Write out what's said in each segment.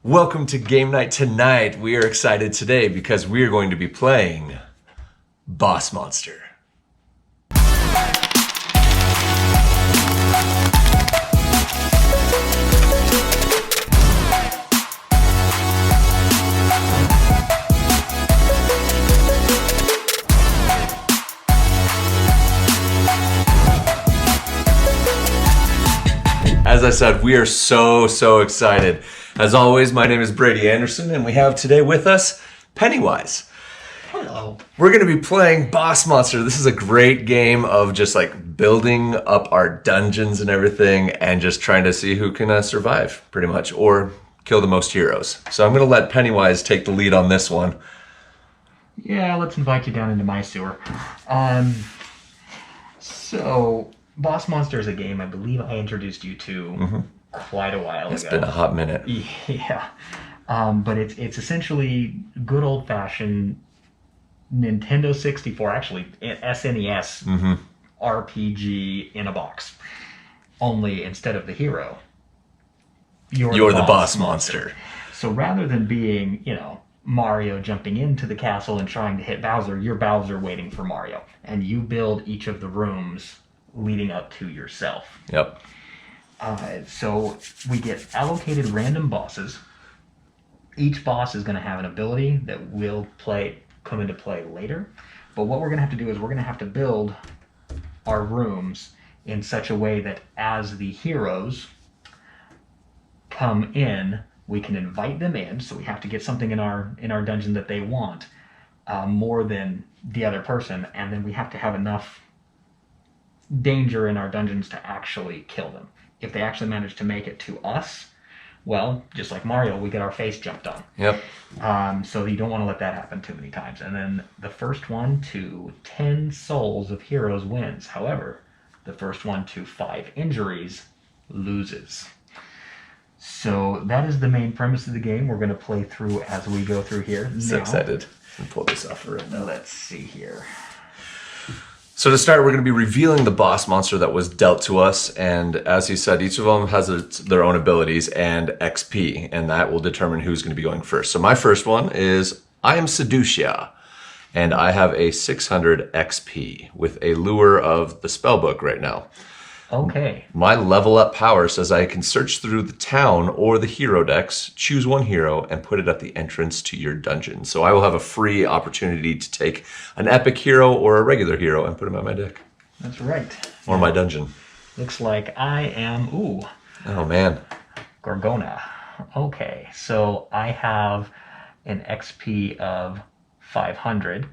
Welcome to game night tonight. We are excited today because we are going to be playing Boss Monster. As I said, we are so excited. As always, my name is Brady Anderson, and we have today with us Pennywise. Hello. We're going to be playing Boss Monster. This is a great game of just like building up our dungeons and everything and just trying to see who can survive, pretty much, or kill the most heroes. So I'm going to let Pennywise take the lead on this one. Yeah, let's invite you down into my sewer. So, Boss Monster is a game I believe I introduced you to quite a while ago. It's been a hot minute. Yeah. But it's essentially good old-fashioned Nintendo 64, actually SNES RPG in a box. Only instead of the hero, you're the boss monster. So rather than being, Mario jumping into the castle and trying to hit Bowser, you're Bowser waiting for Mario. And you build each of the rooms leading up to yourself. Yep. So we get allocated random bosses. Each boss is going to have an ability that will come into play later. But what we're going to have to do is we're going to have to build our rooms in such a way that as the heroes come in, we can invite them in. So we have to get something in our dungeon that they want more than the other person, and then we have to have enough danger in our dungeons to actually kill them. If they actually manage to make it to us, well, just like Mario, we get our face jumped on. Yep. So you don't want to let that happen too many times. And then the first one to 10 souls of heroes wins. However, the first one to 5 injuries loses. So that is the main premise of the game. We're going to play through as we go through here. So excited. Let me pull this off right now. Let's see here. So to start, we're going to be revealing the boss monster that was dealt to us, and as he said, each of them has their own abilities and XP, and that will determine who's going to be going first. So my first one is, I am Seducia, and I have a 600 XP with a lure of the spellbook right now. Okay. My level up power says I can search through the town or the hero decks, choose one hero, and put it at the entrance to your dungeon. So I will have a free opportunity to take an epic hero or a regular hero and put them at my deck. That's right. Or my dungeon. Looks like I am, Oh man. Gorgona. Okay, so I have an XP of 500.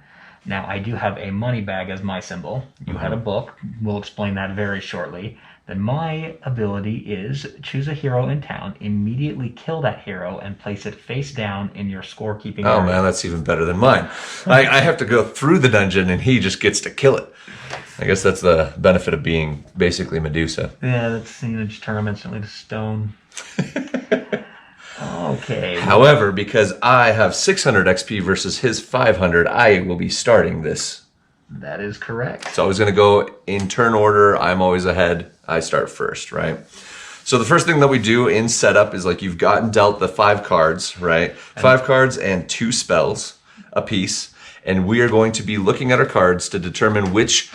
Now, I do have a money bag as my symbol. You had a book. We'll explain that very shortly. Then my ability is choose a hero in town, immediately kill that hero, and place it face down in your scorekeeping area. Oh man, that's even better than mine. I have to go through the dungeon and he just gets to kill it. I guess that's the benefit of being basically Medusa. Yeah, that's, just turn them instantly to stone. Okay. However, because I have 600 XP versus his 500, I will be starting this. That is correct. So I was going to go in turn order. I'm always ahead. I start first, right? So the first thing that we do in setup is like you've gotten dealt the 5 cards, right? 5 cards and 2 spells a piece. And we are going to be looking at our cards to determine which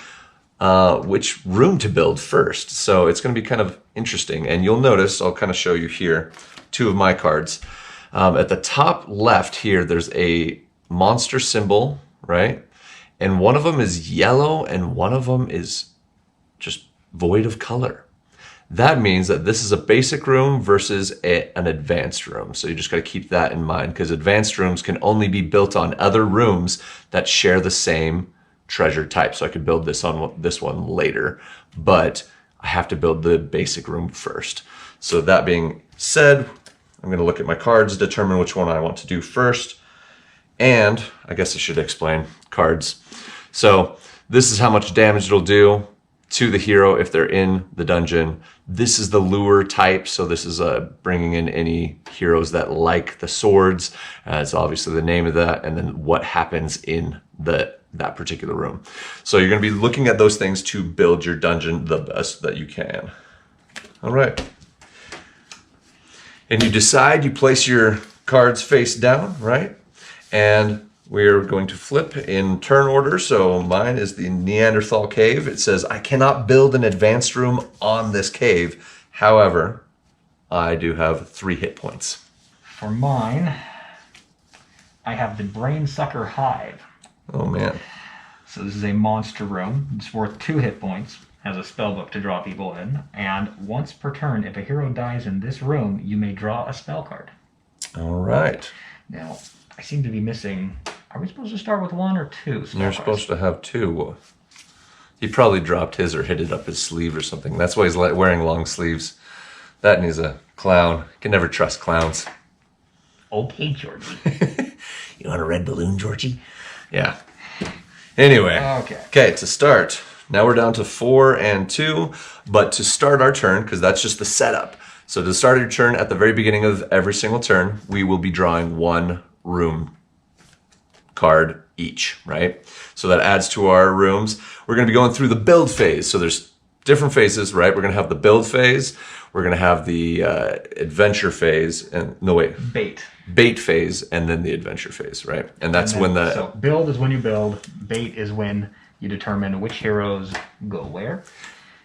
room to build first. So it's going to be kind of interesting. And you'll notice, I'll kind of show you here, 2 of my cards. At the top left here, there's a monster symbol, right? And one of them is yellow and one of them is just void of color. That means that this is a basic room versus an advanced room. So you just got to keep that in mind, because advanced rooms can only be built on other rooms that share the same treasure type. So I could build this on this one later, but I have to build the basic room first. So that being said, I'm going to look at my cards, determine which one I want to do first. And I guess I should explain cards. So this is how much damage it'll do to the hero if they're in the dungeon. This is the lure type. So this is bringing in any heroes that like the swords. It's obviously the name of that. And then what happens in that particular room. So you're going to be looking at those things to build your dungeon the best that you can. All right. And you decide, you place your cards face down, right? And we're going to flip in turn order. So mine is the Neanderthal cave. It says, I cannot build an advanced room on this cave. However, I do have 3 hit points. For mine, I have the Brain Sucker Hive. Oh, man. So this is a monster room. It's worth 2 hit points. Has a spell book to draw people in. And once per turn, if a hero dies in this room, you may draw a spell card. All right. Now, I seem to be missing... Are we supposed to start with 1 or 2 spell You're cards? supposed to have 2. He probably dropped his or hid it up his sleeve or something. That's why he's wearing long sleeves. That and he's a clown. You can never trust clowns. Okay, Georgie. You want a red balloon, Georgie? Yeah. Anyway. Okay, to start. Now we're down to 4 and 2. But to start our turn, because that's just the setup. So to start your turn, at the very beginning of every single turn, we will be drawing 1 room card each, right? So that adds to our rooms. We're going to be going through the build phase. So there's different phases, right? We're going to have the build phase. We're going to have the adventure phase. And no, wait. Bait phase, and then the adventure phase, right? And that's when the... So build is when you build. Bait is when you determine which heroes go where.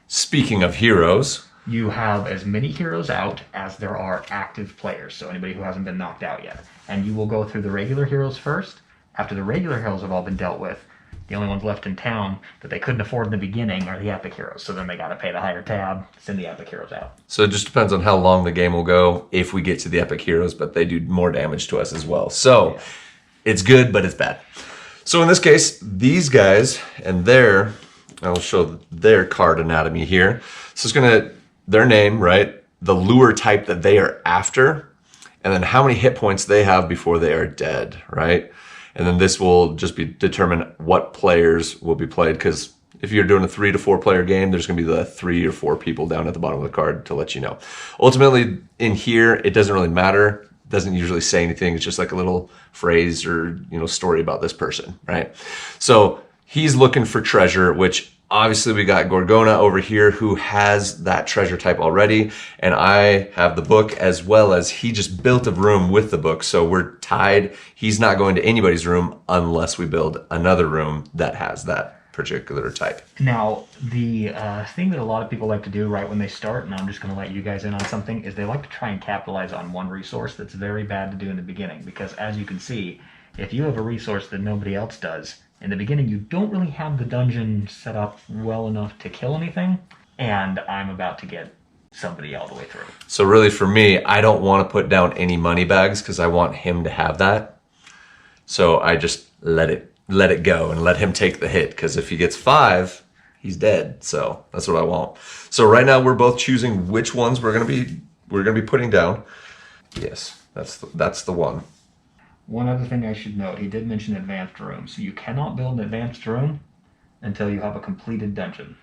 Speaking of heroes... You have as many heroes out as there are active players. So anybody who hasn't been knocked out yet. And you will go through the regular heroes first. After the regular heroes have all been dealt with, the only ones left in town that they couldn't afford in the beginning are the epic heroes. So then they got to pay the higher tab, send the epic heroes out. So it just depends on how long the game will go if we get to the epic heroes, but they do more damage to us as well. So It's good, but it's bad. So in this case, these guys and I'll show their card anatomy here. So it's their name, right? The lure type that they are after, and then how many hit points they have before they are dead, right? And then this will just determine what players will be played, because if you're doing a 3 to 4 player game, there's going to be the 3 or 4 people down at the bottom of the card to let you know. Ultimately, in here, it doesn't really matter. It doesn't usually say anything. It's just like a little phrase or story about this person, right? So he's looking for treasure, which obviously we got Gorgona over here who has that treasure type already, and I have the book, as well as he just built a room with the book, so we're tied. He's not going to anybody's room unless we build another room that has that particular type. Now, the thing that a lot of people like to do right when they start, and I'm just going to let you guys in on something, is they like to try and capitalize on one resource that's very bad to do in the beginning, because as you can see, if you have a resource that nobody else does, in the beginning, you don't really have the dungeon set up well enough to kill anything, and I'm about to get somebody all the way through. So really for me, I don't want to put down any money bags because I want him to have that. So I just let it go and let him take the hit, because if he gets 5, he's dead. So that's what I want. So right now we're both choosing which ones we're gonna be putting down. Yes, that's the one. One other thing I should note, he did mention advanced rooms. So you cannot build an advanced room until you have a completed dungeon.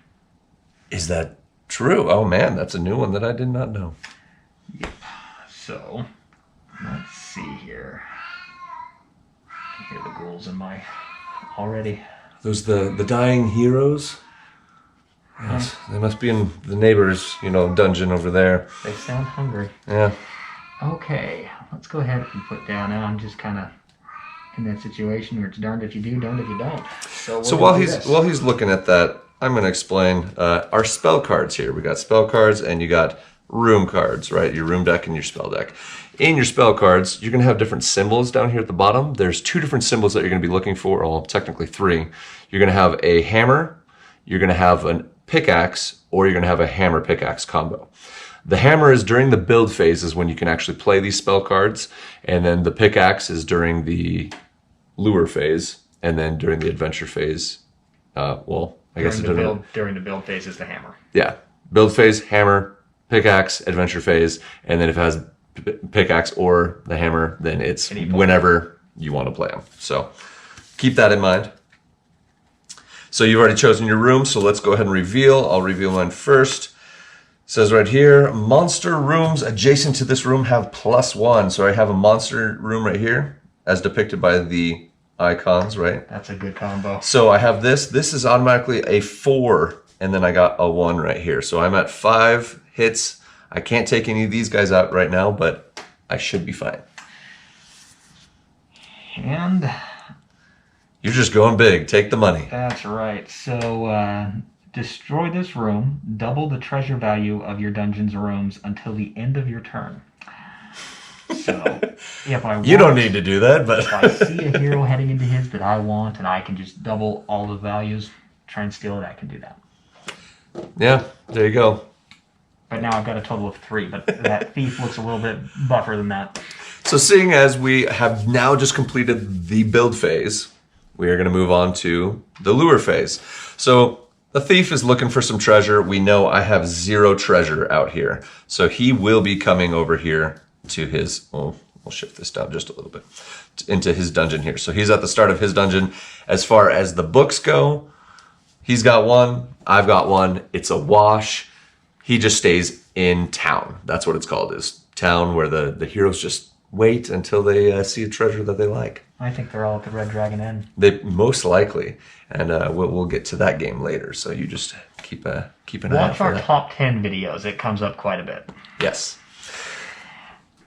Is that true? Oh man, that's a new one that I did not know. Yep. So, let's see here. I can hear the ghouls in my already. Those the dying heroes? Yes, they must be in the neighbor's, dungeon over there. They sound hungry. Yeah. Okay, let's go ahead and put down. Now I'm just kind of in that situation where it's darned if you do, darned if you don't. So while he's looking at that, I'm going to explain our spell cards here. We got spell cards and you got room cards, right? Your room deck and your spell deck. In your spell cards, you're going to have different symbols down here at the bottom. There's 2 different symbols that you're going to be looking for, well, technically 3. You're going to have a hammer, you're going to have a pickaxe, or you're going to have a hammer pickaxe combo. The hammer is during the build phase is when you can actually play these spell cards, and then the pickaxe is during the lure phase, and then during the adventure phase, during the build phase is the hammer. Yeah, build phase, hammer, pickaxe, adventure phase, and then if it has pickaxe or the hammer, then it's whenever you want to play them. So keep that in mind. So you've already chosen your room, so let's go ahead and reveal. I'll reveal mine first. It says right here, monster rooms adjacent to this room have +1. So I have a monster room right here, as depicted by the icons, right? That's a good combo. So I have this. This is automatically a 4, and then I got a 1 right here. So I'm at 5 hits. I can't take any of these guys out right now, but I should be fine. And you're just going big. Take the money. That's right. So destroy this room, double the treasure value of your dungeon's rooms until the end of your turn. So if I you don't need to do that, but if I see a hero heading into his that I want and I can just double all the values, try and steal it, I can do that. Yeah, there you go. But now I've got a total of 3, but that thief looks a little bit buffer than that. So seeing as we have now just completed the build phase, we are going to move on to the lure phase. So the thief is looking for some treasure. We know I have 0 treasure out here. So he will be coming over here to his, we'll shift this down just a little bit, into his dungeon here. So he's at the start of his dungeon. As far as the books go, he's got 1, I've got 1. It's a wash. He just stays in town. That's what it's called, is town, where the heroes just wait until they see a treasure that they like. I think they're all at the Red Dragon Inn. They most likely, and we'll get to that game later. So you just keep an eye out for that. Watch our top 10 videos. It comes up quite a bit. Yes.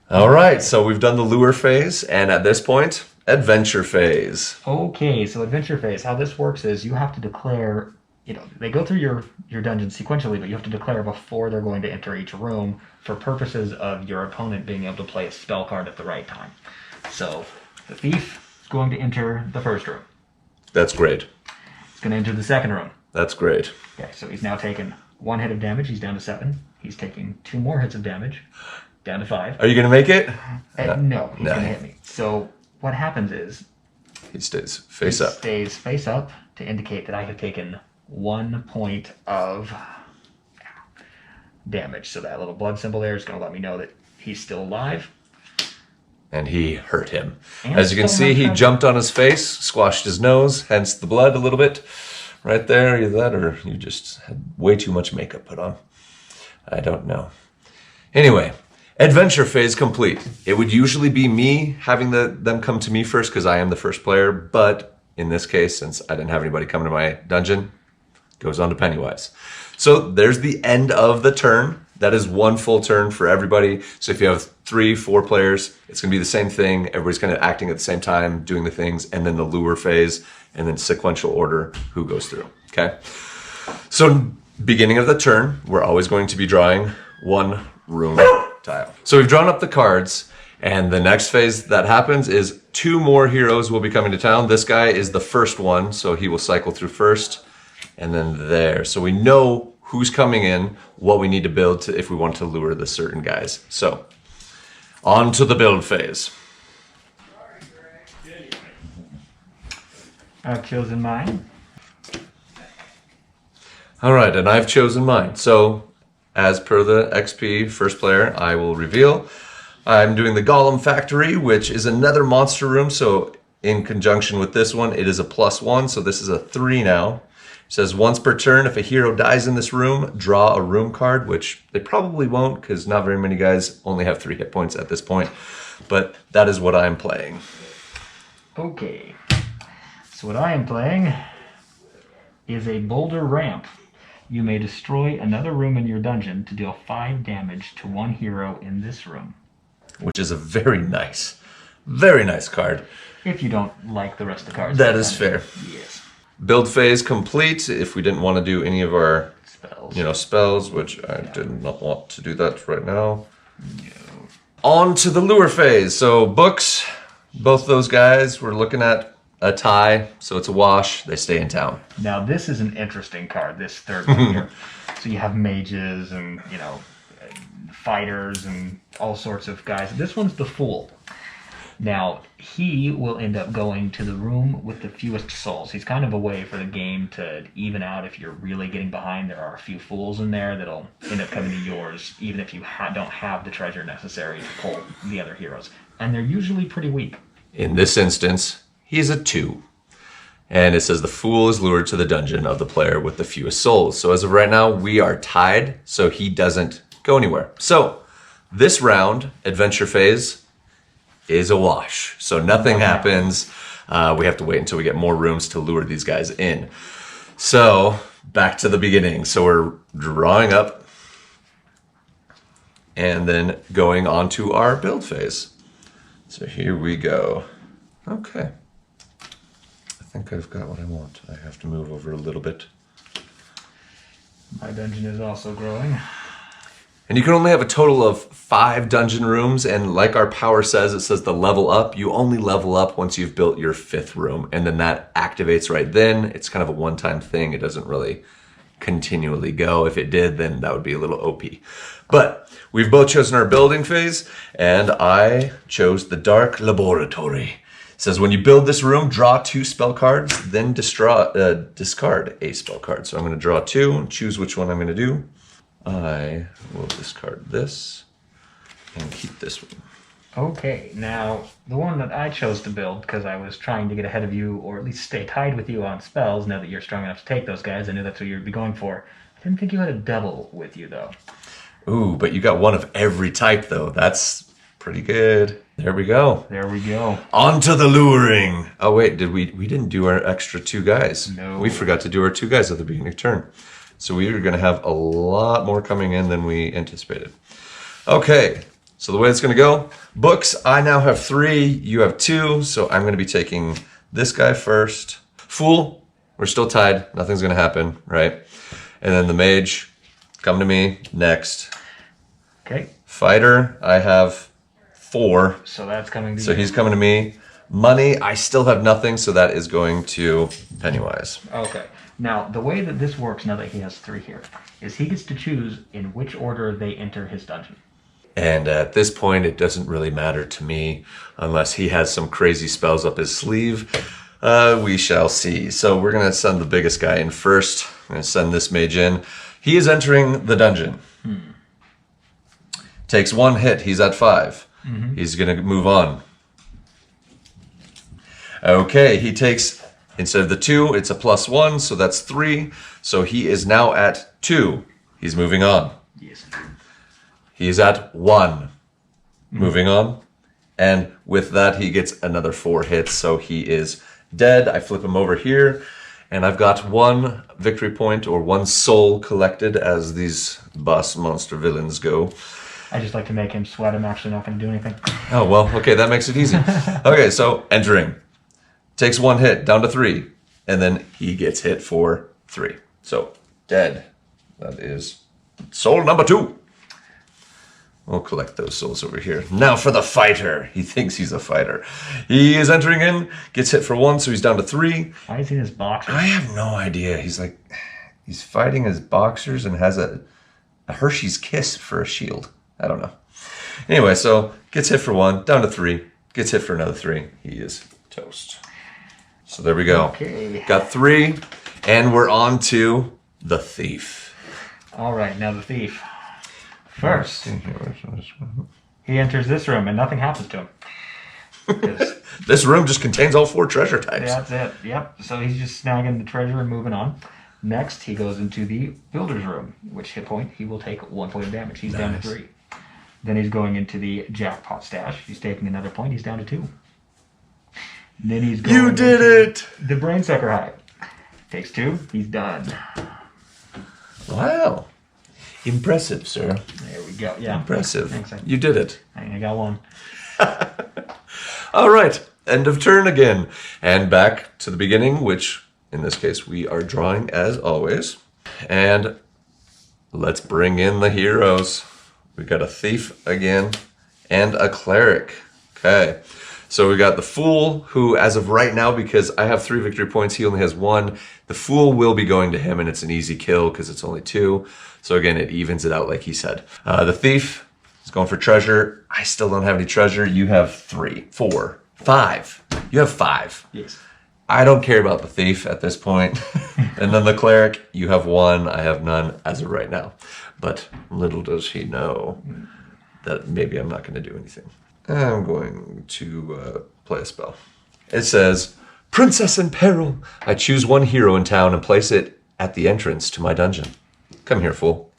All right. So we've done the lure phase, and at this point, adventure phase. Okay. So adventure phase. How this works is you have to declare. They go through your dungeon sequentially, but you have to declare before they're going to enter each room for purposes of your opponent being able to play a spell card at the right time. So the thief is going to enter the first room. That's great. He's going to enter the second room. That's great. Okay, so he's now taken 1 hit of damage. He's down to 7. He's taking 2 more hits of damage, down to 5. Are you going to make it? No, he's going to hit me. So what happens is he stays face up. Stays face up to indicate that I have taken 1 point of damage. So that little blood symbol there is going to let me know that he's still alive. And he hurt him. And as you can see, he jumped on his face, squashed his nose, hence the blood a little bit. Right there, either that or you just had way too much makeup put on. I don't know. Anyway, adventure phase complete. It would usually be me having them come to me first because I am the first player. But in this case, since I didn't have anybody come to my dungeon, goes on to Pennywise. So there's the end of the turn. That is 1 full turn for everybody. So if you have 3, 4 players, it's going to be the same thing. Everybody's kind of acting at the same time, doing the things, and then the lure phase, and then sequential order, who goes through. Okay? So beginning of the turn, we're always going to be drawing 1 room tile. So we've drawn up the cards, and the next phase that happens is 2 more heroes will be coming to town. This guy is the first one, so he will cycle through first. And then there. So we know who's coming in, what we need to build if we want to lure the certain guys. So, on to the build phase. I've chosen mine. All right, and I've chosen mine. So, as per the XP first player, I will reveal. I'm doing the Golem Factory, which is another monster room. So, in conjunction with this one, it is a +1. So, this is a 3 now. It says once per turn, if a hero dies in this room, draw a room card, which they probably won't because not very many guys only have 3 hit points at this point. But that is what I'm playing. Okay. So what I am playing is a boulder ramp. You may destroy another room in your dungeon to deal 5 damage to 1 hero in this room. Which is a very nice card. If you don't like the rest of the cards. That is fair. Yes. Build phase complete. If we didn't want to do any of our spells, which I did not want to do that right now. No. On to the lure phase. So books, both those guys, we're looking at a tie, so it's a wash. They stay in town. Now this is an interesting card, this third one here. So you have mages and, fighters and all sorts of guys. This one's the Fool. Now, he will end up going to the room with the fewest souls. He's kind of a way for the game to even out if you're really getting behind. There are a few fools in there that'll end up coming to yours, even if you don't have the treasure necessary to pull the other heroes. And they're usually pretty weak. In this instance, he's a 2. And it says the Fool is lured to the dungeon of the player with the fewest souls. So as of right now, we are tied, so he doesn't go anywhere. So this round, adventure phase, is a wash. So nothing happens. We have to wait until we get more rooms to lure these guys in. So back to the beginning. So we're drawing up and then going on to our build phase. So here we go. Okay. I think I've got what I want. I have to move over a little bit. My dungeon is also growing. And you can only have a total of 5 dungeon rooms, and like our power says, it says the level up. You only level up once you've built your 5th room, and then that activates right then. It's kind of a one-time thing. It doesn't really continually go. If it did, then that would be a little OP. But we've both chosen our building phase, and I chose the Dark Laboratory. It says when you build this room, draw 2 spell cards, then discard a spell card. So I'm going to draw 2 and choose which one I'm going to do. I will discard this and keep this one. Okay, now the one that I chose to build because I was trying to get ahead of you, or at least stay tied with you on spells. Now that you're strong enough to take those guys, I knew that's what you'd be going for. I didn't think you had a devil with you though. Ooh, but you got one of every type though. That's pretty good. There we go. There we go. On to the luring. Oh wait, we didn't do our extra 2 guys. No. We forgot to do our 2 guys at the beginning of turn. So we are going to have a lot more coming in than we anticipated. Okay, so the way it's going to go, books, I now have 3, you have 2, so I'm going to be taking this guy first. Fool, we're still tied, nothing's going to happen, right? And then the mage, come to me next. Okay. Fighter, I have 4. So that's coming to So you. he's coming to me. Money, I still have nothing, so that is going to Pennywise. Okay. Now, the way that this works, now that he has 3 here, is he gets to choose in which order they enter his dungeon. And at this point, it doesn't really matter to me unless he has some crazy spells up his sleeve. We shall see. So we're going to send the biggest guy in first. I'm going to send this mage in. He is entering the dungeon. Takes 1 hit. He's at 5. He's going to move on. Okay, he takes... Instead of the 2, it's a +1, so that's 3. So he is now at 2. He's moving on. Yes. He's at 1. Moving on. And with that, he gets another 4 hits, so he is dead. I flip him over here, and I've got 1 victory point, or 1 soul collected, as these boss monster villains go. I just like to make him sweat. I'm actually not going to do anything. Oh, well, okay, that makes it easy. Okay, so entering. Takes 1 hit, down to 3. And then he gets hit for 3. So, dead. That is soul number 2. We'll collect those souls over here. Now for the fighter. He thinks he's a fighter. He is entering in, gets hit for 1, so he's down to 3. Why is he in his boxers? I have no idea. He's fighting his boxers and has a Hershey's Kiss for a shield. I don't know. Anyway, so gets hit for 1, down to 3. Gets hit for another 3. He is toast. So there we go. Okay. Got 3, and we're on to the thief. All right, now the thief. First, he enters this room and nothing happens to him. 'Cause This room just contains all 4 treasure types. that's it. Yep. So he's just snagging the treasure and moving on. Next, he goes into the builder's room, which hit point he will take 1 point of damage. He's down to 3. Then he's going into the jackpot stash. He's taking another point. He's down to 2. Then he's going You did into it! the brain sucker hive. Takes 2. He's done. Wow. Impressive, sir. There we go. Yeah. Impressive. Thanks. You did it. I got 1. All right. End of turn again. And back to the beginning, which in this case we are drawing as always. And let's bring in the heroes. We got a thief again and a cleric. Okay. So we got the Fool, who as of right now, because I have 3 victory points, he only has 1. The Fool will be going to him, and it's an easy kill because it's only 2. So again, it evens it out like he said. The Thief is going for treasure. I still don't have any treasure. You have 3, 4, 5. You have 5. Yes. I don't care about the Thief at this point. And then the Cleric, you have 1. I have none as of right now. But little does he know that maybe I'm not going to do anything. I'm going to play a spell. It says, Princess in peril. I choose 1 hero in town and place it at the entrance to my dungeon. Come here, fool.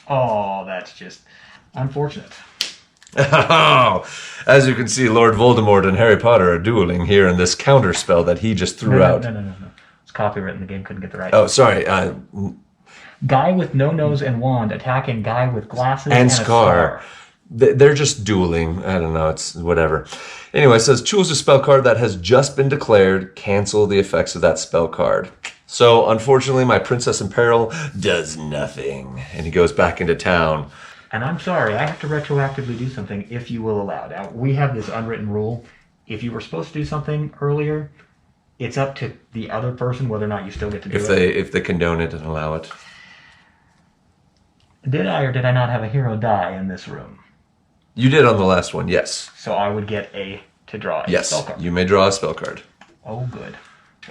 Oh, that's just unfortunate. As you can see, Lord Voldemort and Harry Potter are dueling here in this counter spell that he just threw out. No. It's copyright in the game. Couldn't get the right. Oh, sorry. Guy with no nose and wand attacking guy with glasses and And a scar. They're just dueling. I don't know. It's whatever. Anyway, it says choose a spell card that has just been declared. Cancel the effects of that spell card. So, unfortunately, my Princess in Peril does nothing. And he goes back into town. And I'm sorry, I have to retroactively do something if you will allow. Now, we have this unwritten rule. If you were supposed to do something earlier, it's up to the other person whether or not you still get to do it. If they condone it and allow it. Did I or did I not have a hero die in this room? You did on the last one, yes. So I would get to draw a Yes, spell card. you may draw a spell card. Oh, good.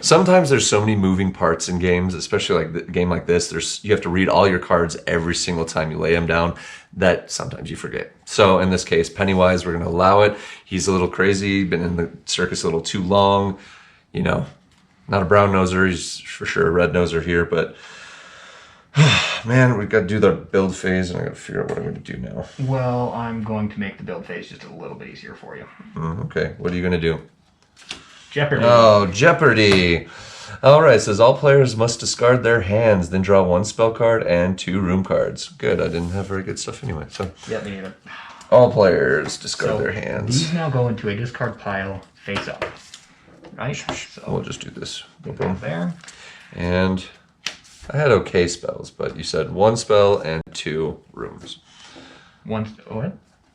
Sometimes there's so many moving parts in games, especially like a game like this. You have to read all your cards every single time you lay them down. That sometimes you forget. So in this case, Pennywise, we're going to allow it. He's a little crazy, been in the circus a little too long. You know, not a brown noser. He's for sure a red noser here, but man, we've got to do the build phase, and I got to figure out what I'm going to do now. Well, I'm going to make the build phase just a little bit easier for you. Okay, what are you going to do? Jeopardy. Oh, Jeopardy! All right, it says all players must discard their hands, then draw 1 spell card and 2 room cards. Good, I didn't have very good stuff anyway. So Yeah, me neither. all players discard their hands. These now go into a discard pile face up. Right? So We'll just do this. Boom, boom. there. And I had okay spells, but you said 1 spell and 2 rooms. What?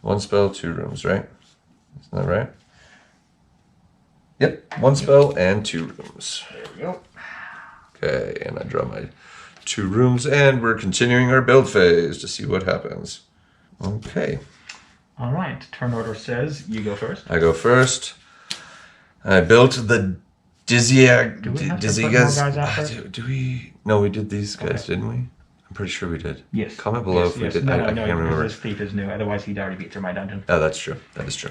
1 spell, 2 rooms, right? Isn't that right? Yep, 1 spell and 2 rooms. There we go. Okay, and I draw my 2 rooms, and we're continuing our build phase to see what happens. Okay, All right. Turn order says you go first. I go first. I built the Do we have to put more guys out there? Do we? No, we did these guys, Okay. didn't we? I'm pretty sure we did. Yes. Comment below Yes, if we yes. did. No, I no, can't remember. This thief is new. Otherwise, he'd already beat through my dungeon. Oh, that's true. That is true.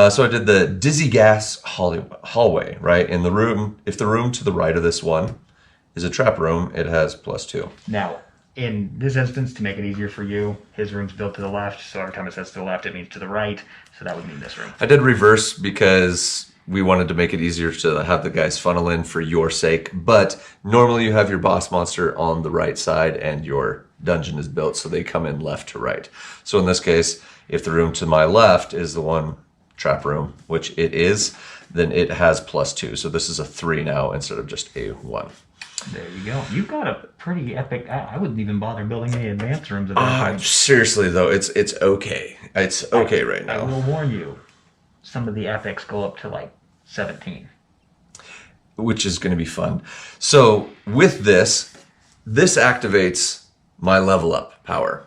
So I did the dizzy gas hallway, right? In the room, if the room to the right of this one is a trap room, it has +2. Now, in this instance, to make it easier for you, his room's built to the left. So every time it says to the left, it means to the right. So that would mean this room. I did reverse because we wanted to make it easier to have the guys funnel in for your sake. But normally you have your boss monster on the right side and your dungeon is built so they come in left to right. So in this case, if the room to my left is the one trap room, which it is, then it has +2. So this is a 3 now instead of just a 1. There you go. You've got a pretty epic. I wouldn't even bother building any advanced rooms at that point. Seriously though, it's okay. It's okay right I now. will warn you, some of the epics go up to like 17. Which is going to be fun. So with this activates my level up power,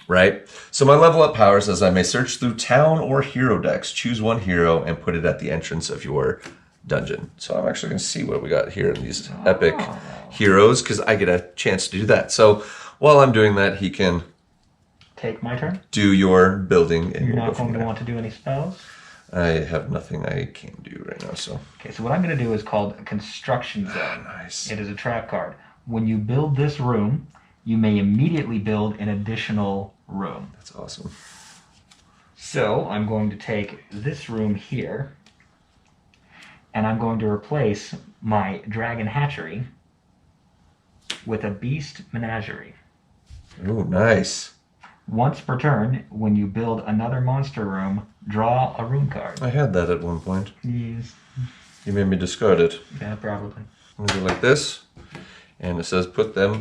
right? So my level up power says I may search through town or hero decks, choose 1 hero, and put it at the entrance of your dungeon. So I'm actually going to see what we got here in these epic heroes, because I get a chance to do that. So while I'm doing that, he can Take my turn. do your building. And You're we'll not go from going to there. want to do any spells. I have nothing I can do right now, so. Okay, so what I'm going to do is called a construction zone. Nice. It is a trap card. When you build this room, you may immediately build an additional room. That's awesome. So I'm going to take this room here, and I'm going to replace my dragon hatchery with a beast menagerie. Ooh, nice. Once per turn, when you build another monster room, draw a room card. I had that at one point. Yes. You made me discard it. Yeah, probably. I'm gonna do like this, and it says put them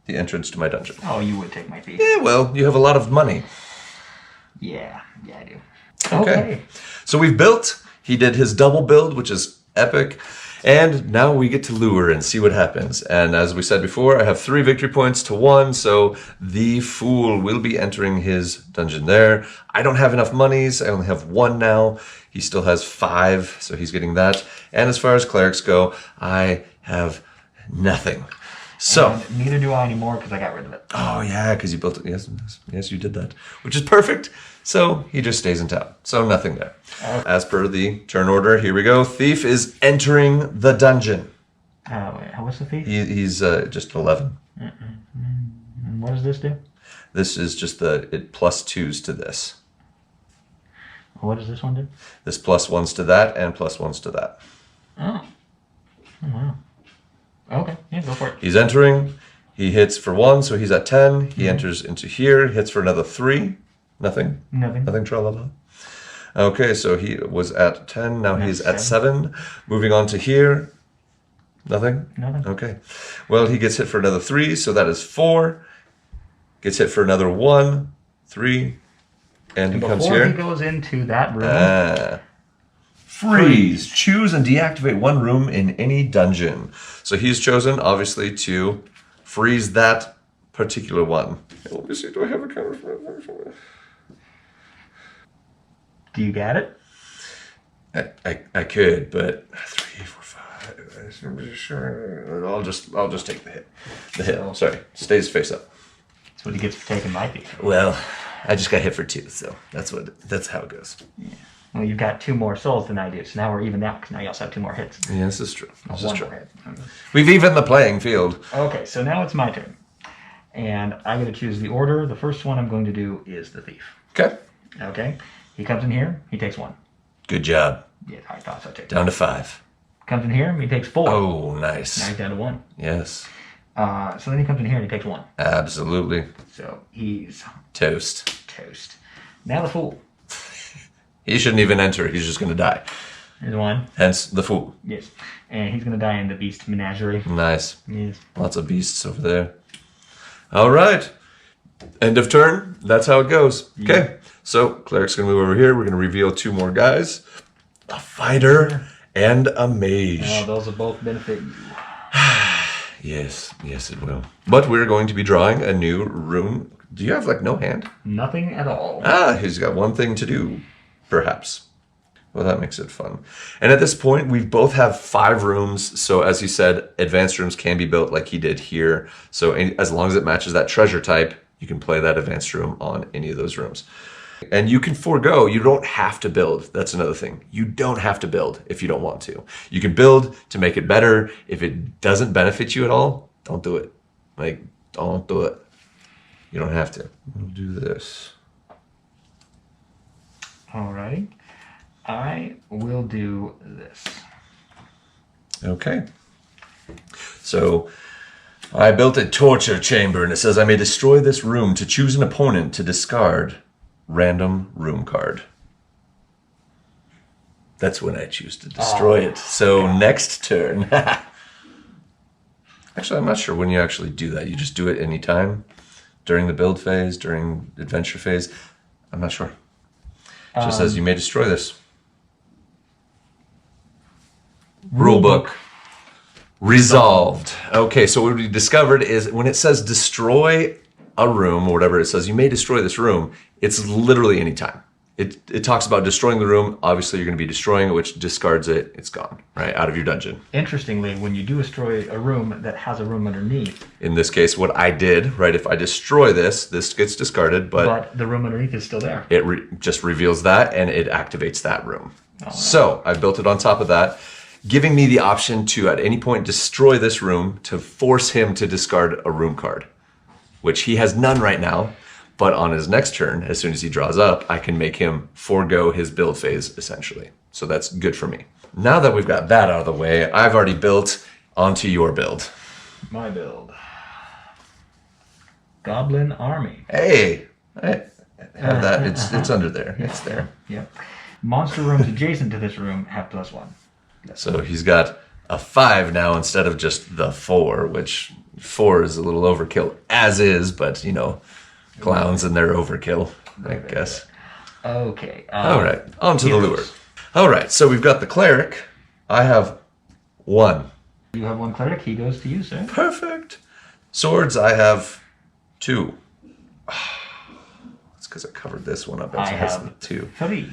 the entrance to my dungeon. Oh, you would take my beast. Yeah, well, you have a lot of money. Yeah, I do. Okay. So we've built. He did his double build, which is epic. And now we get to lure and see what happens. And as we said before, I have 3 victory points to 1, so the Fool will be entering his dungeon there. I don't have enough monies. I only have 1 now. He still has 5, so he's getting that. And as far as clerics go, I have nothing. So, And neither do I anymore because I got rid of it. oh yeah, because you built it. Yes, you did that, which is perfect. So he just stays in town. So nothing there. As per the turn order, here we go. Thief is entering the dungeon. Wait, what's the thief? He's just 11. And what does this do? This is just it +2s to this. What does this one do? This +1s to that and +1s to that. Oh. Oh, wow. Okay, yeah, go for it. He's entering. He hits for 1, so he's at 10. He enters into here, hits for another 3. Nothing. Nothing. Nothing, tra-la-la. Okay, so he was at 10. Now he's at 7. Moving on to here. Nothing? Nothing. Okay. Well, he gets hit for another 3, so that is 4. Gets hit for another 1, 3. And he comes here. Before he goes into that room... Freeze. Choose and deactivate one room in any dungeon. So he's chosen, obviously, to freeze that particular one. Let me see, do I have a counter for it? Do you get it? I could, but 3, 4, 5. I'll just take the hit. The hit. Sorry, stays face up. That's what he gets for taking my thief. Well, I just got hit for 2, so that's how it goes. Yeah. Well, you've got 2 more souls than I do, so now we're even out, because now you also have 2 more hits. Yeah, this is true. This is true. More hit. We've evened the playing field. Okay, so now it's my turn. And I get to choose the order. The first one I'm going to do is the thief. Okay. Okay. He comes in here, he takes 1. Good job. Yeah, I thought so too. Down to 5. Comes in here, he takes 4. Oh, nice. Now he's down to 1. Yes. So then he comes in here and he takes 1. Absolutely. So he's Toast. toast. Now the fool. He shouldn't even enter. He's just going to die. Here's 1. Hence the fool. Yes. And he's going to die in the beast menagerie. Nice. Yes. Lots of beasts over there. All right. End of turn. That's how it goes. Okay. So cleric's going to move over here. We're going to reveal 2 more guys. A fighter and a mage. Oh, those will both benefit you. Yes. Yes, it will. But we're going to be drawing a new rune. Do you have, like, no hand? Nothing at all. He's got one thing to do, perhaps. Well, that makes it fun. And at this point, we both have 5 rooms. So as you said, advanced rooms can be built like he did here. So as long as it matches that treasure type, you can play that advanced room on any of those rooms. And you can forego. You don't have to build. That's another thing. You don't have to build if you don't want to. You can build to make it better. If it doesn't benefit you at all, don't do it. Like, don't do it. You don't have to. We'll do this. Alrighty. I will do this. Okay. So I built a torture chamber, and it says I may destroy this room to choose an opponent to discard random room card. That's when I choose to destroy it. So next turn. Actually, I'm not sure when you actually do that. You just do it anytime during the build phase, during the adventure phase. I'm not sure. It just says you may destroy this. Rulebook. Resolved. Okay, so what we discovered is when it says destroy a room or whatever, it says you may destroy this room, it's literally any time. It talks about destroying the room. Obviously, you're going to be destroying it, which discards it. It's gone, right, out of your dungeon. Interestingly, when you do destroy a room that has a room underneath. In this case, what I did, right, if I destroy this gets discarded, but the room underneath is still there. It just reveals that, and it activates that room. Oh, so I built it on top of that, giving me the option to, at any point, destroy this room to force him to discard a room card, which he has none right now. But on his next turn, as soon as he draws up, I can make him forego his build phase, essentially. So that's good for me. Now that we've got that out of the way, I've already built onto your build. My build. Goblin Army. Hey, I have that. It's under there. Yeah. It's there. Yeah. Monster rooms adjacent to this room have +1. So he's got a 5 now instead of just the 4, which 4 is a little overkill as is, but, you know, clowns and their overkill, I guess. Okay. All right, on to the lure. All right, so we've got the cleric. I have 1. You have 1 cleric. He goes to you, sir. Perfect. Swords, I have 2. It's because I covered this one up. I have 2. 3.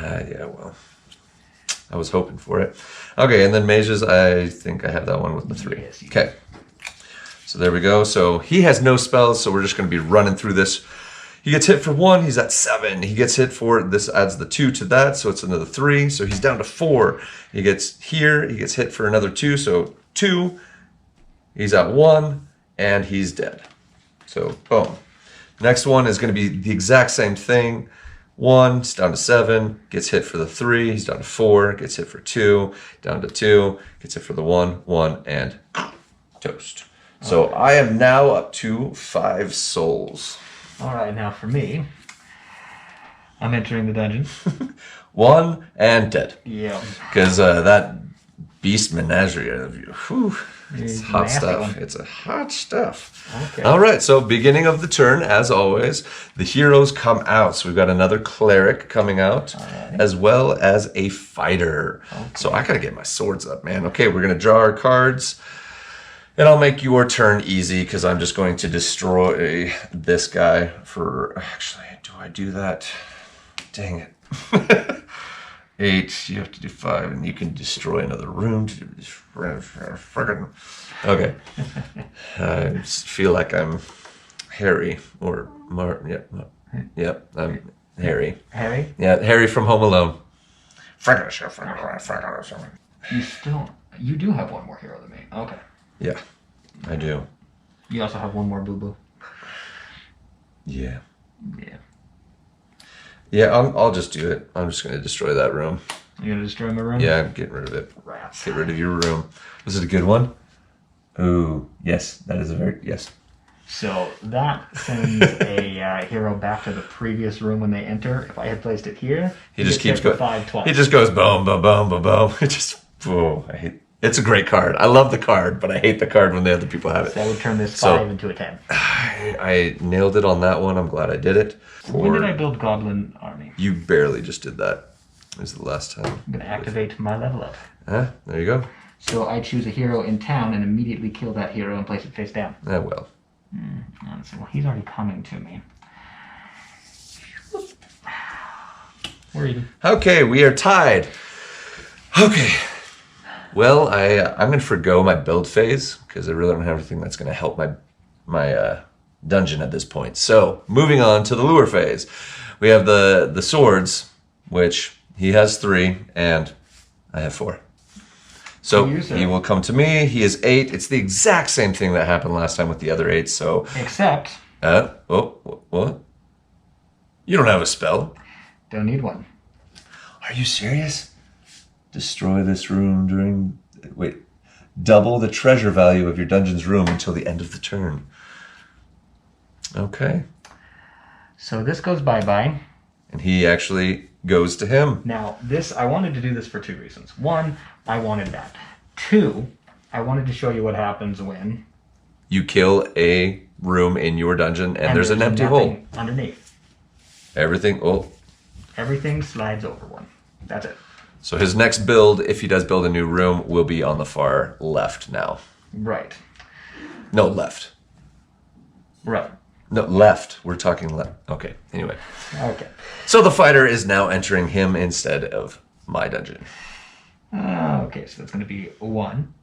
Yeah, well, I was hoping for it. Okay, and then mages, I think I have that one with the 3. Yes, okay. So there we go. So he has no spells, so we're just going to be running through this. He gets hit for 1, he's at 7. He gets hit for, this adds the 2 to that, so it's another 3. So he's down to 4. He gets here, he gets hit for another 2, so 2. He's at 1, and he's dead. So, boom. Next one is going to be the exact same thing. 1, it's down to 7, gets hit for the 3, he's down to 4, gets hit for 2, down to 2, gets hit for the 1, 1, and toast. So I am now up to 5 souls. All right, now for me, I'm entering the dungeon. 1 and dead. Yeah. Because that beast menagerie of you, whew, it's hot nasty stuff. one. It's a hot stuff. Okay. All right, so beginning of the turn, as always, the heroes come out. So we've got another cleric coming out, as well as a fighter. Okay. So I gotta get my swords up, man. Okay, we're gonna draw our cards. And I'll make your turn easy because I'm just going to destroy this guy for... Actually, do I do that? Dang it. 8, you have to do 5, and you can destroy another room. Okay. I just feel like I'm Harry or Yep, I'm Harry. Harry? Yeah, Harry from Home Alone. You do have one more hero than me. Okay. Yeah, I do. You also have one more boo-boo. Yeah. Yeah. Yeah, I'll just do it. I'm just going to destroy that room. You gonna destroy my room? Yeah, I'm getting rid of it. Rats. Get rid of your room. Was it a good one? Ooh, yes. That is a very... Yes. So that sends a hero back to the previous room when they enter. If I had placed it here, He just keeps going. going. 5 twice. He just goes boom, boom, boom, boom, boom. It just... Oh, I hate... It's a great card. I love the card, but I hate the card when the other people have it. So I would turn this So- 5 into a 10. I nailed it on that one. I'm glad I did it. When did I build Goblin Army? You barely just did that. It was the last time. I'm going to activate my level up. There you go. So I choose a hero in town and immediately kill that hero and place it face down. Well. Well, he's already coming to me. We're even. Okay, we are tied. Okay. Well, I'm going to forgo my build phase because I really don't have anything that's going to help my dungeon at this point. So, moving on to the lure phase. We have the swords, which he has 3, and I have 4. So, he will come to me. He is 8. It's the exact same thing that happened last time with the other 8, so... Except... What? You don't have a spell. Don't need one. Are you serious? Destroy this room during... Wait. Double the treasure value of your dungeon's room until the end of the turn. Okay. So this goes bye-bye. And he actually goes to him. Now, I wanted to do this for 2 reasons. 1, I wanted that. 2, I wanted to show you what happens when... You kill a room in your dungeon and there's an empty hole. Underneath. Everything slides over one. That's it. So his next build, if he does build a new room, will be on the far left now. Right. No, left. Right. No, left. We're talking left. Okay, anyway. Okay. So the fighter is now entering him instead of my dungeon. Okay, so that's going to be 1.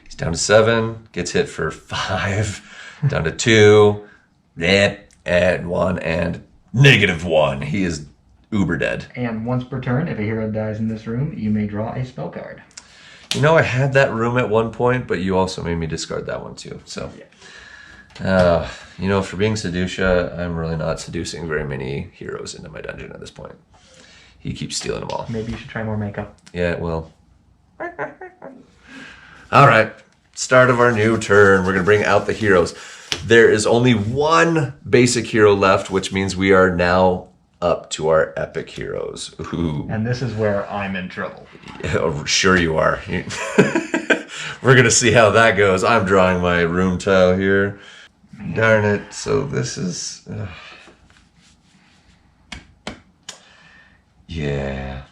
He's down to 7, gets hit for 5, down to 2, and 1, and -1. He is uber dead. And once per turn, if a hero dies in this room, you may draw a spell card. You know, I had that room at one point, but you also made me discard that one too. So, you know, for being Seducia, I'm really not seducing very many heroes into my dungeon at this point. He keeps stealing them all. Maybe you should try more makeup. Yeah, well. All right. Start of our new turn. We're going to bring out the heroes. There is only 1 basic hero left, which means we are now up to our epic heroes. Ooh. And this is where I'm in trouble. Yeah, sure you are. We're going to see how that goes. I'm drawing my room tile here. Darn it. So this is... Yeah.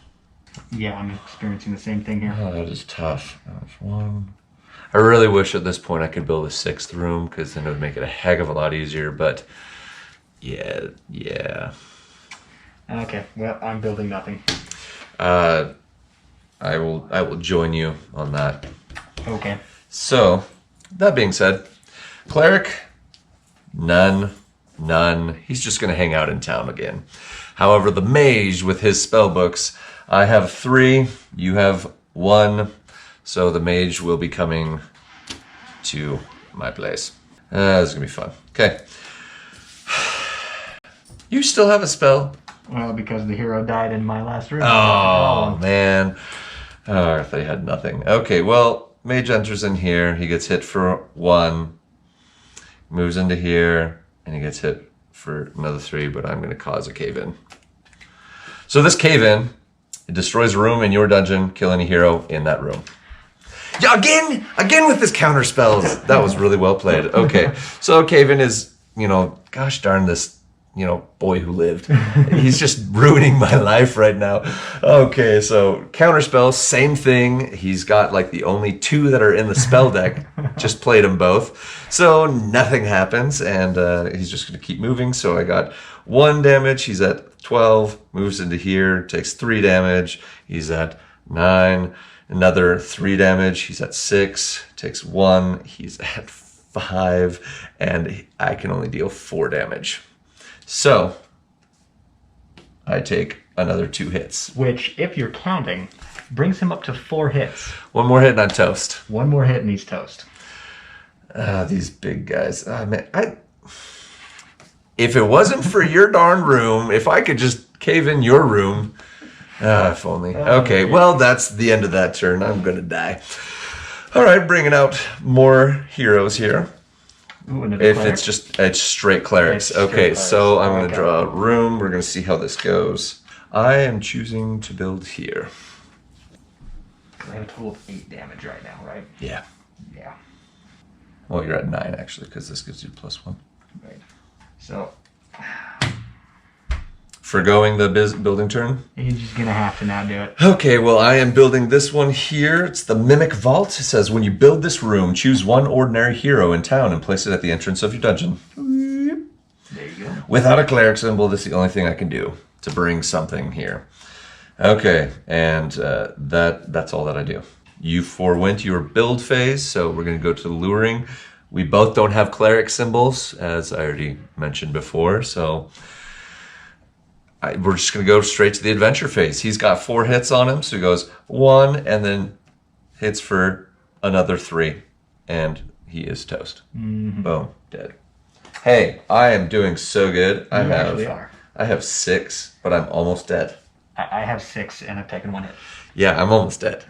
Yeah, I'm experiencing the same thing here. Oh, that is tough. That's 1. I really wish at this point I could build a 6th room because then it would make it a heck of a lot easier. But yeah. Okay, well, I'm building nothing. I will join you on that. Okay. So, that being said, cleric, none. He's just going to hang out in town again. However, the mage with his spell books, I have 3, you have 1. So the mage will be coming to my place. This is going to be fun. Okay. You still have a spell? Well, because the hero died in my last room. Oh, man. Oh, I thought he had nothing. Okay, well, mage enters in here. He gets hit for 1. Moves into here, and he gets hit for another 3, but I'm going to cause a cave-in. So this cave-in, it destroys a room in your dungeon, kill any hero in that room. Yeah, again with this counter spells. That was really well played. Okay, so cave-in is, gosh darn this, boy who lived. He's just ruining my life right now. Okay, so counter spells, same thing. He's got like the only 2 that are in the spell deck. Just played them both. So nothing happens, and he's just going to keep moving. So I got 1 damage. He's at 12. Moves into here. Takes 3 damage. He's at 9. Another 3 damage. He's at 6. Takes 1. He's at 5. And I can only deal 4 damage. So I take another 2 hits. Which, if you're counting, brings him up to 4 hits. 1 more hit and I'm toast. 1 more hit and he's toast. These big guys. Man, if it wasn't for your darn room, if I could just cave in your room, if only. Okay, well, that's the end of that turn. I'm going to die. All right, bringing out more heroes here. Ooh, If it's straight clerics. Okay, so I'm going to draw a room. We're going to see how this goes. I am choosing to build here. I have a total of 8 damage right now, right? Yeah. Yeah. Well, you're at 9 actually, because this gives you +1. Right. So Forgoing the building turn. you're just gonna have to now do it. Okay, well, I am building this one here. It's the Mimic Vault. It says, when you build this room, choose 1 ordinary hero in town and place it at the entrance of your dungeon. There you go. Without a cleric symbol, this is the only thing I can do to bring something here. Okay, and that's all that I do. You forewent your build phase, so we're going to go to the luring. We both don't have cleric symbols, as I already mentioned before, so we're just going to go straight to the adventure phase. He's got 4 hits on him, so he goes 1, and then hits for another 3, and he is toast. Mm-hmm. Boom, dead. Hey, I am doing so good. You actually are. I have 6, but I'm almost dead. I have 6 and I've taken 1 hit. Yeah, I'm almost dead.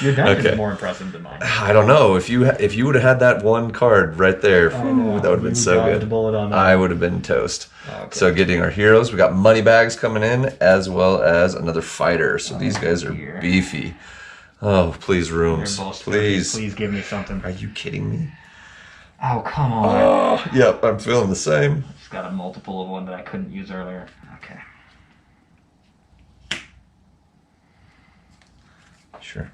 Your dungeon Okay. is more impressive than mine. I don't know if you would have had that 1 card right there. Whew, that would have been so dodged good. a bullet on that. I would have been toast. Okay. So getting our heroes, we got money bags coming in as well as another fighter. So these guys are dear. beefy. Oh, please They're rooms, both please. Please give me something. Are you kidding me? Oh, come on. Oh, yep, I'm feeling the same. Just got a multiple of one that I couldn't use earlier. Okay. Sure.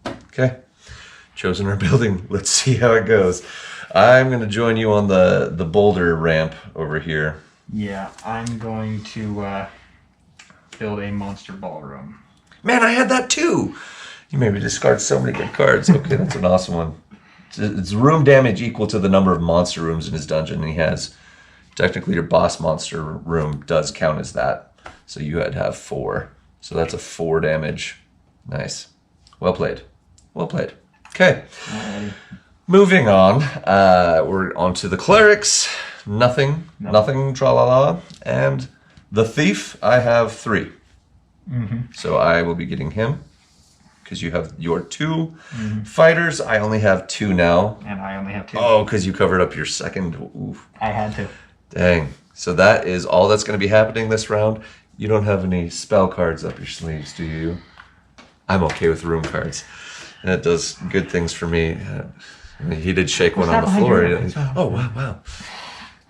Okay. Chosen our building. Let's see how it goes. I'm going to join you on the boulder ramp over here. Yeah, I'm going to build a monster ballroom. Man, I had that too. You made me discard so many good cards. Okay, that's an awesome one. It's room damage equal to the number of monster rooms in his dungeon. And he has, technically your boss monster room does count as that. So you had to have 4. So that's a 4 damage. Nice. Well played. Well played. Okay. Alrighty. Moving on. We're on to the clerics. Nothing, tra-la-la. And the thief, I have 3. Mm-hmm. So I will be getting him. Because you have your 2 fighters. I only have 2 now. And I only have 2. Oh, because you covered up your second. Oof. I had to. Dang. So that is all that's going to be happening this round. You don't have any spell cards up your sleeves, do you? I'm okay with room cards. And it does good things for me. I mean, he did shake one on the floor. Oh, wow.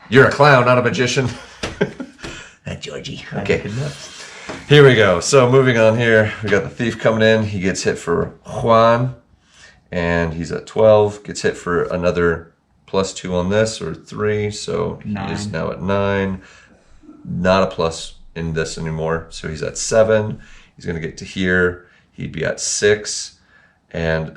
You're a clown, not a magician. Georgie. Okay. Here we go. So moving on here, we got the thief coming in. He gets hit for Juan, and he's at 12. Gets hit for another +2 on this, or 3. So he is 9. now at 9. Not a plus in this anymore. So he's at 7. He's going to get to here. He'd be at 6. And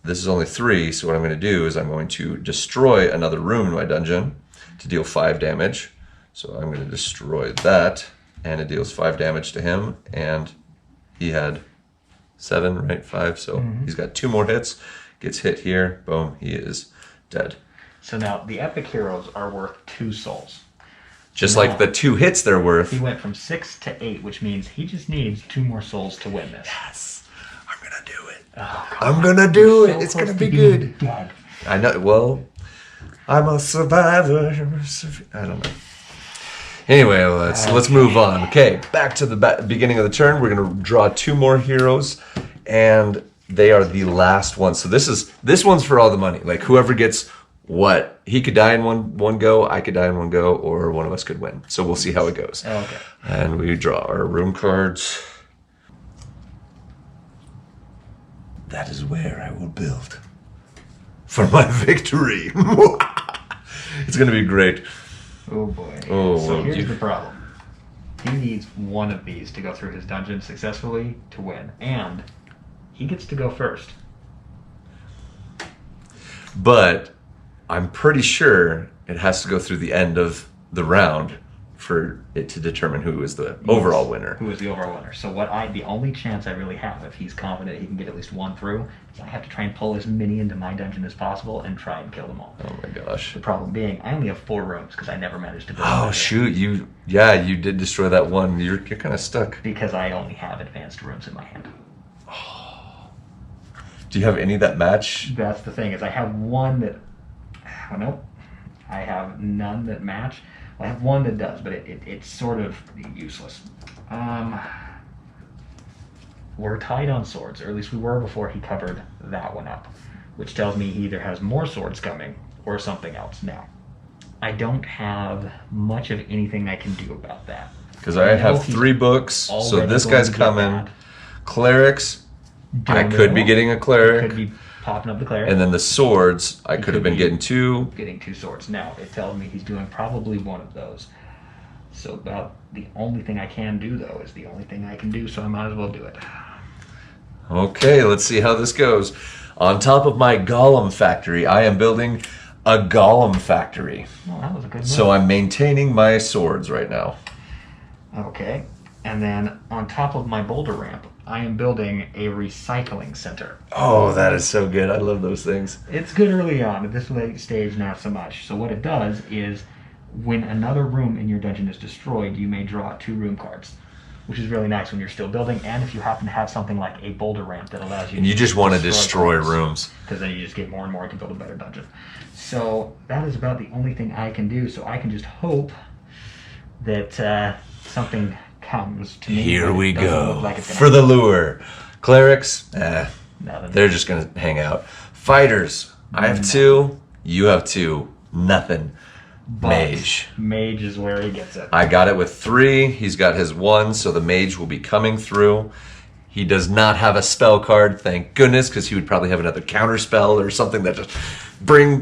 this is only 3. So what I'm going to do is I'm going to destroy another room in my dungeon to deal 5 damage. So I'm going to destroy that. And it deals 5 damage to him, and he had 7, right? 5, so he's got 2 more hits. Gets hit here, boom, he is dead. So now the epic heroes are worth 2 souls. Just like the 2 hits they're worth. He went from 6 to 8, which means he just needs 2 more souls to win this. Yes, I'm gonna do it. Oh, God. I'm gonna do it. So It's close gonna to be being good. dead. I know. Well, I'm a survivor. I don't know. Anyway, let's move on. Okay, back to the beginning of the turn. We're gonna draw 2 more heroes, and they are the last one. So this one's for all the money. Like whoever gets what, he could die in one go, I could die in one go, or one of us could win. So we'll see how it goes. Okay. And we draw our room cards. That is where I will build for my victory. It's gonna be great. Oh boy. Oh, so here's you- the problem. He needs one of these to go through his dungeon successfully to win, and he gets to go first. But I'm pretty sure it has to go through the end of the round for it to determine who is the overall winner. Who is the overall winner? So the only chance I really have, if he's confident he can get at least one through, is I have to try and pull as many into my dungeon as possible and try and kill them all. Oh my gosh. The problem being, I only have 4 rooms because I never managed to build. Oh another. shoot, you did destroy that one. You're kind of stuck. Because I only have advanced rooms in my hand. Do you have any that match? That's the thing, is I have one that, oh, nope. I have none that match. I have one that does, but it's sort of useless. We're tied on swords, or at least we were before he covered that one up, which tells me he either has more swords coming or something else. Now, I don't have much of anything I can do about that. Because I have 3 books, so already this going guy's to get coming. that. Clerics, I Don't could be know. getting a Could cleric. be popping up the cleric. And then the swords, I could have been be getting 2. Getting 2 swords. Now, it tells me he's doing probably one of those. So about the only thing I can do, though, is the only thing I can do, so I might as well do it. Okay, let's see how this goes. On top of my golem factory, I am building a golem factory. Well, that was a good move. So I'm maintaining my swords right now. Okay. And then on top of my boulder ramp, I am building a recycling center. Oh, that is so good. I love those things. It's good early on. At this late stage, not so much. So what it does is, when another room in your dungeon is destroyed, you may draw 2 room cards, which is really nice when you're still building, and if you happen to have something like a boulder ramp that allows you And you just want to destroy rooms. because then you just get more and more and can build a better dungeon. So that is about the only thing I can do, so I can just hope that something comes to me. Here but it we doesn't go. look like it's gonna For the lure. Clerics, Nothing. they're just going to hang out. Fighters, I have 2, you have 2, nothing. But Mage. Mage is where he gets it. I got it with 3. He's got his 1, so the mage will be coming through. He does not have a spell card, thank goodness, because he would probably have another counter spell or something that just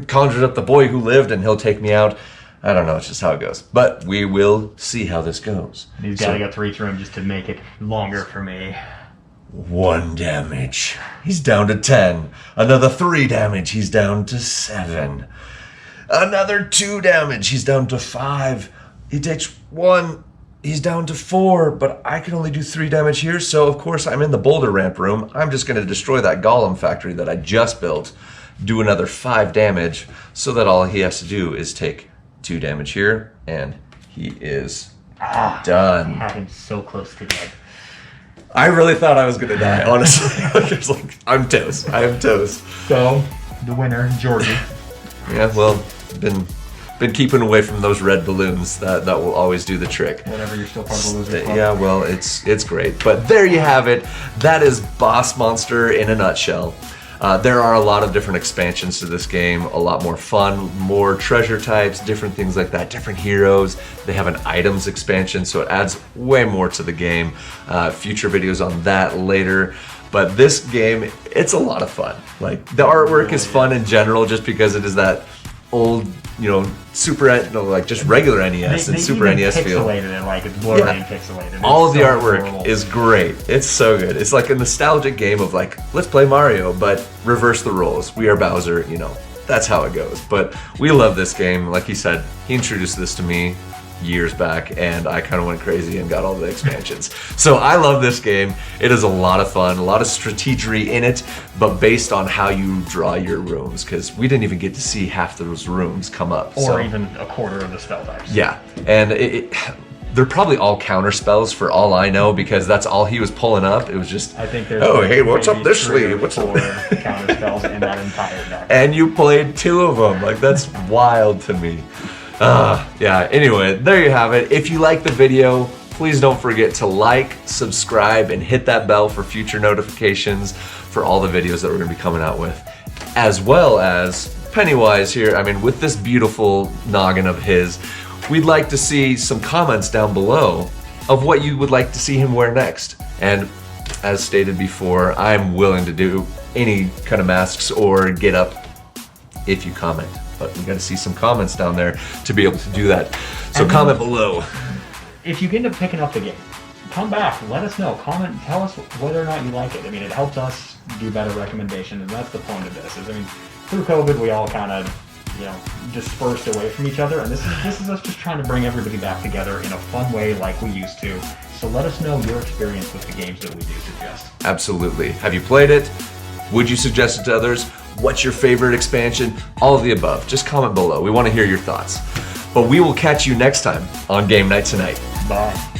conjures up the boy who lived and he'll take me out. I don't know, it's just how it goes. But we will see how this goes. He's got to go 3 through him just to make it longer for me. 1 damage. He's down to 10. Another 3 damage. He's down to 7. Another 2 damage. He's down to 5. He takes 1. He's down to 4. But I can only do 3 damage here. So, of course, I'm in the boulder ramp room. I'm just going to destroy that golem factory that I just built. Do another 5 damage. So that all he has to do is take 2 damage here. And he is done. I had him so close to dead. I really thought I was gonna die, honestly. I was like, I'm toast. I am toast. So, the winner, Georgie. Yeah, well, been keeping away from those red balloons. That will always do the trick. Whatever, you're still part of the loser club. Yeah, well, it's great. But there you have it. That is Boss Monster in a nutshell. There are a lot of different expansions to this game, a lot more fun, more treasure types, different things like that, different heroes. They have an items expansion, so it adds way more to the game. Future videos on that later. But this game, it's a lot of fun. Like, the artwork is fun in general just because it is that old, like just regular NES and Super even NES feel. pixelated it like it's blurry and pixelated. All of It's the so artwork adorable. is great. It's so good. It's like a nostalgic game of like, let's play Mario, but reverse the roles. We are Bowser, that's how it goes. But we love this game. Like he said, he introduced this to me years back and I kind of went crazy and got all the expansions. So I love this game. It is a lot of fun, a lot of strategery in it, but based on how you draw your rooms, because we didn't even get to see half those rooms come up. Or even a quarter of the spell types. Yeah, and They're probably all counter spells for all I know, because that's all he was pulling up. It was just, I think there's oh, hey, what's maybe up this 3 or sleeve? What's up? 4 counter spells in that entire deck. And you played 2 of them. Like, that's wild to me. Yeah, anyway, there you have it. If you like the video, please don't forget to like, subscribe, and hit that bell for future notifications for all the videos that we're going to be coming out with. As well as Pennywise here, I mean, with this beautiful noggin of his, we'd like to see some comments down below of what you would like to see him wear next. And as stated before, I'm willing to do any kind of masks or get up if you comment. But we got to see some comments down there to be able to do that. So comment below. If you end up picking up the game, come back, let us know. Comment, tell us whether or not you like it. I mean, it helps us do better recommendations, and that's the point of this. I mean, through COVID, we all kind of, you know, dispersed away from each other, and this is us just trying to bring everybody back together in a fun way like we used to. So let us know your experience with the games that we do suggest. Absolutely. Have you played it? Would you suggest it to others? What's your favorite expansion? All of the above. Just comment below. We want to hear your thoughts. But we will catch you next time on Game Night Tonight. Bye.